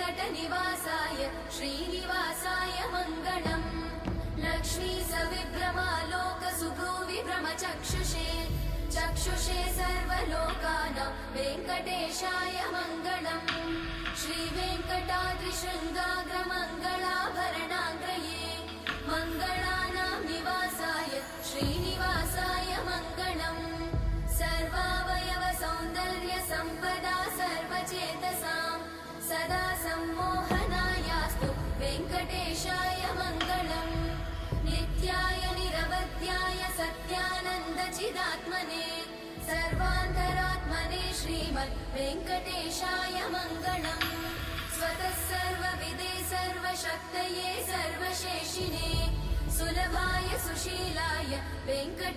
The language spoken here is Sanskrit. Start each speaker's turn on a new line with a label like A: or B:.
A: वेङ्कटनिवासाय श्रीनिवासाय मङ्गलम् लक्ष्मी सविभ्रमालोकसुभ्रूविभ्रमचक्षुषे चक्षुषे सर्वलोकानां वेङ्कटेशाय मङ्गलम् श्रीवेङ्कटाद्रिशृङ्गाग्रमङ्गलाभरणाग्रये मङ्गलानां निवासाय श्रीनिवासाय मङ्गलम् सर्वावयव सौन्दर्य सम्पदा सर्वचेतसां सदा सम्मोहनायास्तु वेङ्कटेशाय मङ्गलम् नित्याय निरवध्याय सत्यानन्दचिदात्मने सर्वान्तरात्मने श्रीमद् वेङ्कटेशाय मङ्गलम् स्वतः सर्वविदे सर्वशक्तये सर्वशेषिणे सुलभाय सुशीलाय वेङ्कट